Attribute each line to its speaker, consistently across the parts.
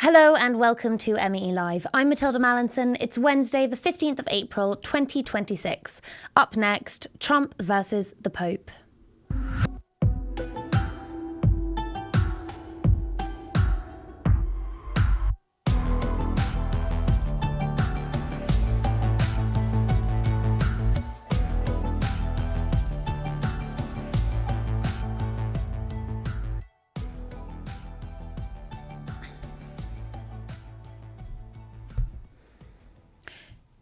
Speaker 1: Hello and welcome to MEELive. I'm Mathilda Mallinson. It's Wednesday, the 15th of April, 2026. Up next, Trump versus the Pope.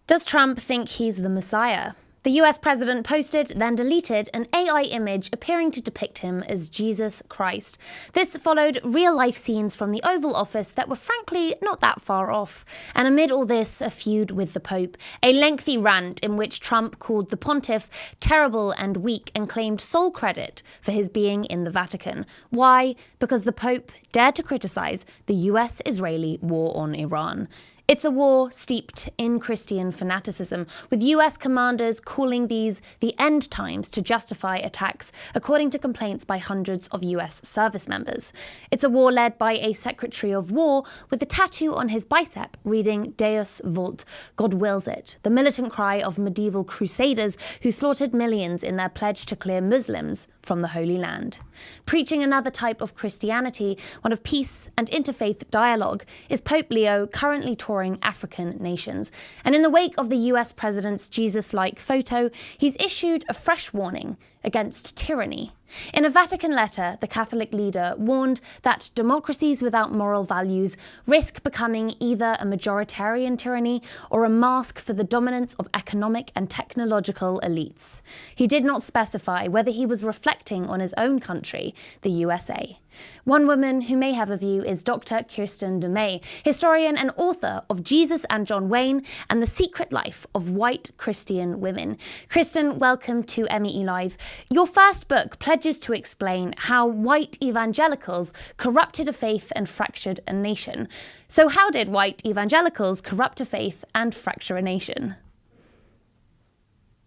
Speaker 1: Does Trump think he's the Messiah? The US president posted, then deleted, an AI image appearing to depict him as Jesus Christ. This followed real-life scenes from the Oval Office that were frankly not that far off. And amid all this, a feud with the Pope, a lengthy rant in which Trump called the pontiff terrible and weak and claimed sole credit for his being in the Vatican. Why? Because the Pope dared to criticise the US-Israeli war on Iran. It's a war steeped in Christian fanaticism, with US commanders calling these the end times to justify attacks, according to complaints by hundreds of US service members. It's a war led by a Secretary of War with a tattoo on his bicep reading Deus Vult, God wills it, the militant cry of medieval crusaders who slaughtered millions in their pledge to clear Muslims from the Holy Land. Preaching another type of Christianity, one of peace and interfaith dialogue, is Pope Leo currently touring African nations. And in the wake of the US president's Jesus-like photo, he's issued a fresh warning against tyranny. In a Vatican letter, the Catholic leader warned that democracies without moral values risk becoming either a majoritarian tyranny or a mask for the dominance of economic and technological elites. He did not specify whether he was reflecting on his own country, the USA. One woman who may have a view is Dr. Kristin Du Mez, historian and author of Jesus and John Wayne and the Secret Life of White Christian Women. Kristin, welcome to MEELive. Your first book pledges to explain how white evangelicals corrupted a faith and fractured a nation. So how did white evangelicals corrupt a faith and fracture a nation?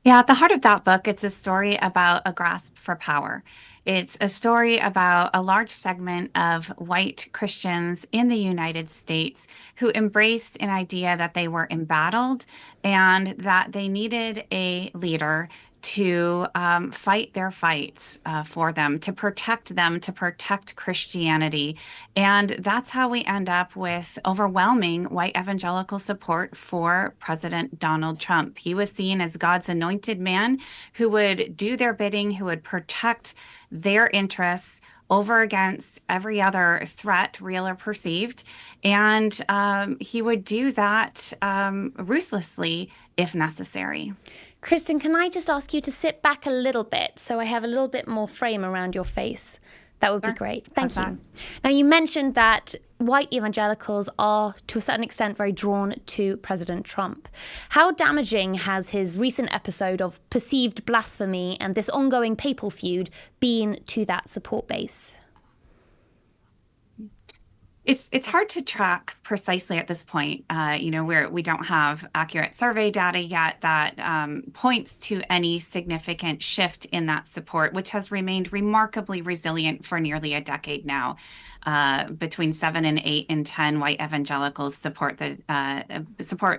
Speaker 2: Yeah, at the heart of that book, it's a story about a grasp for power. It's a story about a large segment of white Christians in the United States who embraced an idea that they were embattled and that they needed a leader to fight their fights for them, to protect Christianity. And that's how we end up with overwhelming white evangelical support for President Donald Trump. He was seen as God's anointed man who would do their bidding, who would protect their interests over against every other threat, real or perceived. And he would do that ruthlessly if necessary.
Speaker 1: Kristin, can I just ask you to sit back a little bit so I have a little bit more frame around your face? That would be great. Thank you. Now, you mentioned that white evangelicals are, to a certain extent, very drawn to President Trump. How damaging has his recent episode of perceived blasphemy and this ongoing papal feud been to that support base?
Speaker 2: It's hard to track precisely at this point. We don't have accurate survey data yet that points to any significant shift in that support, which has remained remarkably resilient for nearly a decade now. Between 7 and 8 in 10 white evangelicals support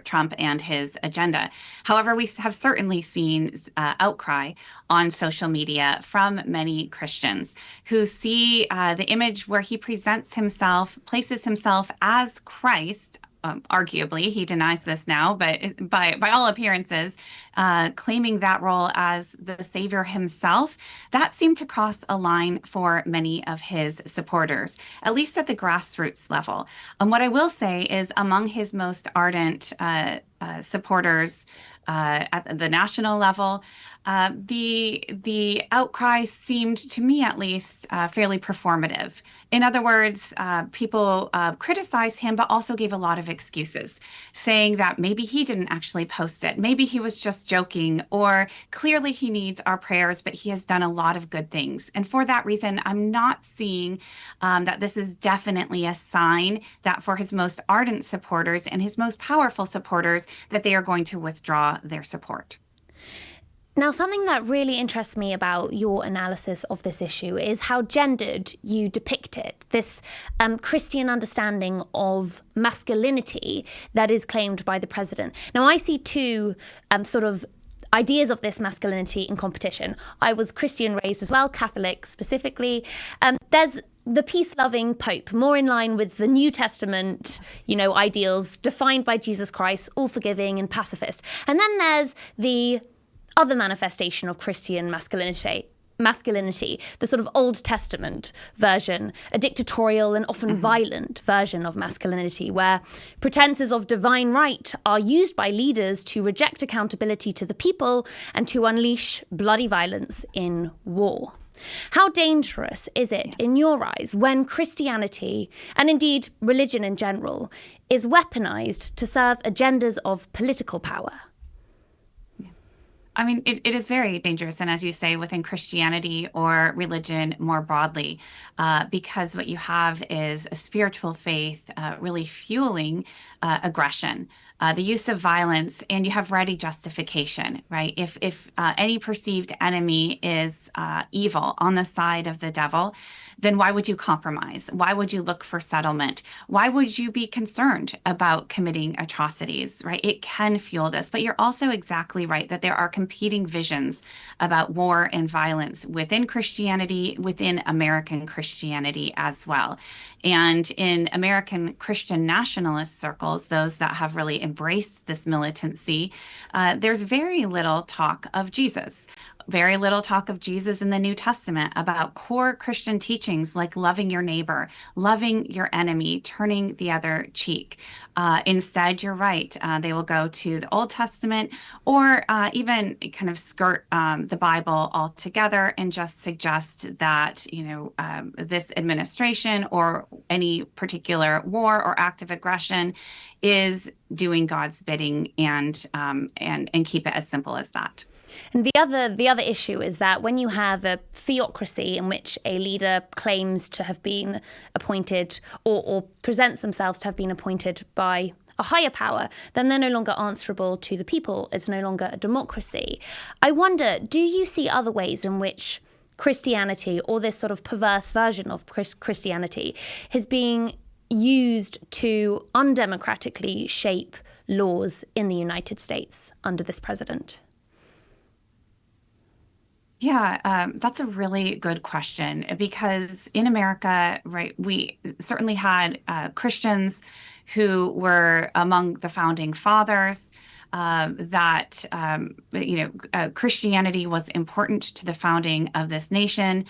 Speaker 2: Trump and his agenda. However, we have certainly seen outcry on social media from many Christians who see the image where he places himself as Christ. Arguably, he denies this now, but by all appearances, claiming that role as the savior himself, that seemed to cross a line for many of his supporters, at least at the grassroots level. And what I will say is among his most ardent supporters at the national level, the outcry seemed, to me at least, fairly performative. In other words, people criticized him, but also gave a lot of excuses, saying that maybe he didn't actually post it, maybe he was just joking, or clearly he needs our prayers, but he has done a lot of good things. And for that reason, I'm not seeing that this is definitely a sign that for his most ardent supporters and his most powerful supporters, that they are going to withdraw their support.
Speaker 1: Now, something that really interests me about your analysis of this issue is how gendered you depict it, this Christian understanding of masculinity that is claimed by the president. Now, I see two sort of ideas of this masculinity in competition. I was Christian raised as well, Catholic specifically. There's the peace-loving Pope, more in line with the New Testament, ideals defined by Jesus Christ, all forgiving and pacifist. And then there's the other manifestation of Christian masculinity, the sort of Old Testament version, a dictatorial and often violent version of masculinity, where pretenses of divine right are used by leaders to reject accountability to the people and to unleash bloody violence in war. How dangerous is it, in your eyes, when Christianity, and indeed religion in general, is weaponized to serve agendas of political power?
Speaker 2: I mean, it is very dangerous. And as you say, within Christianity or religion more broadly, because what you have is a spiritual faith really fueling aggression, the use of violence, and you have ready justification, right? If any perceived enemy is evil on the side of the devil, then why would you compromise? Why would you look for settlement? Why would you be concerned about committing atrocities, right? It can fuel this, but you're also exactly right that there are competing visions about war and violence within Christianity, within American Christianity as well. And in American Christian nationalist circles, those that have really embraced this militancy, there's very little talk of Jesus. Very little talk of Jesus in the New Testament about core Christian teachings like loving your neighbor, loving your enemy, turning the other cheek. Instead, you're right, they will go to the Old Testament or even kind of skirt the Bible altogether and just suggest that, this administration or any particular war or act of aggression is doing God's bidding and keep it as simple as that.
Speaker 1: And the other issue is that when you have a theocracy in which a leader claims to have been appointed or presents themselves to have been appointed by a higher power, then they're no longer answerable to the people. It's no longer a democracy. I wonder, do you see other ways in which Christianity, or this sort of perverse version of Christianity, is being used to undemocratically shape laws in the United States under this president?
Speaker 2: Yeah, that's a really good question because in America, right, we certainly had Christians who were among the founding fathers, Christianity was important to the founding of this nation.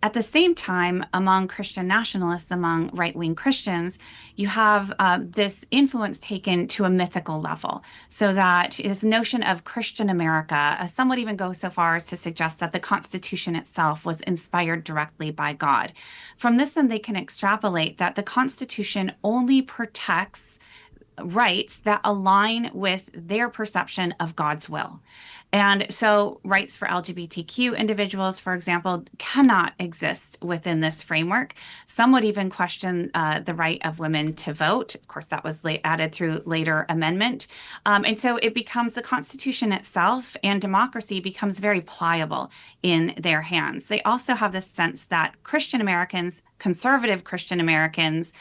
Speaker 2: At the same time, among Christian nationalists, among right-wing Christians, you have this influence taken to a mythical level, so that this notion of Christian America, some would even go so far as to suggest that the Constitution itself was inspired directly by God. From this, then, they can extrapolate that the Constitution only protects rights that align with their perception of God's will. And so rights for LGBTQ individuals, for example, cannot exist within this framework. Some would even question the right of women to vote. Of course, that was added through later amendment. And so it becomes the Constitution itself and democracy becomes very pliable in their hands. They also have this sense that Christian Americans, conservative Christian Americans,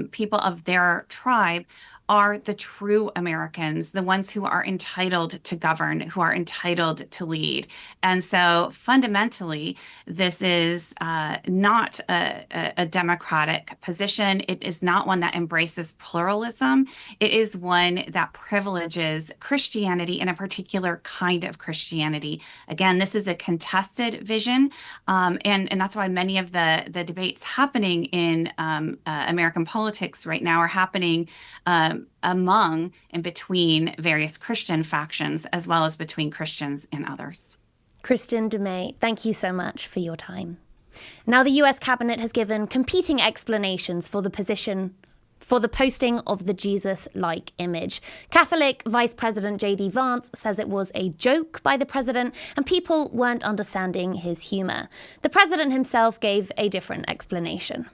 Speaker 2: people of their tribe, are the true Americans, the ones who are entitled to govern, who are entitled to lead. And so fundamentally, this is not a democratic position. It is not one that embraces pluralism. It is one that privileges Christianity and a particular kind of Christianity. Again, this is a contested vision, and that's why many of the debates happening in American politics right now are happening among and between various Christian factions, as well as between Christians and others.
Speaker 1: Kristin Du Mez, thank you so much for your time. Now, the US cabinet has given competing explanations for the posting of the Jesus-like image. Catholic Vice President J.D. Vance says it was a joke by the president and people weren't understanding his humor. The president himself gave a different explanation.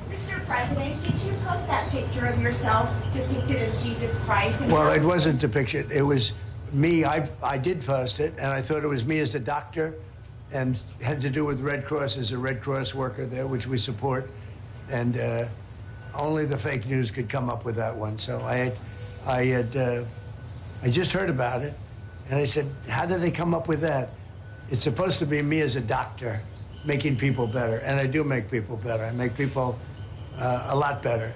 Speaker 3: Mr. President, did you post that picture of yourself depicted as Jesus Christ?
Speaker 4: Well, it wasn't depicted. It was
Speaker 3: me, I did post it, and I thought it was me as a doctor, and had to do with Red Cross as a Red Cross worker there, which we support, and only the fake news could come up with that one. So I just heard about it, and I said, how did they come up with that? It's supposed to be me as a doctor making people better, and I do make people better. I make people a lot better.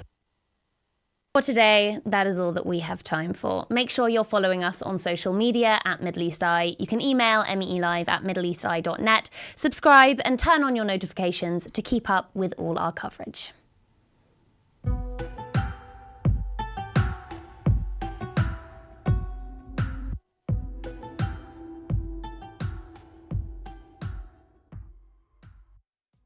Speaker 1: For today, that is all that we have time for. Make sure you're following us on social media at Middle East Eye. You can email MEELive@middleeasteye.net, subscribe and turn on your notifications to keep up with all our coverage.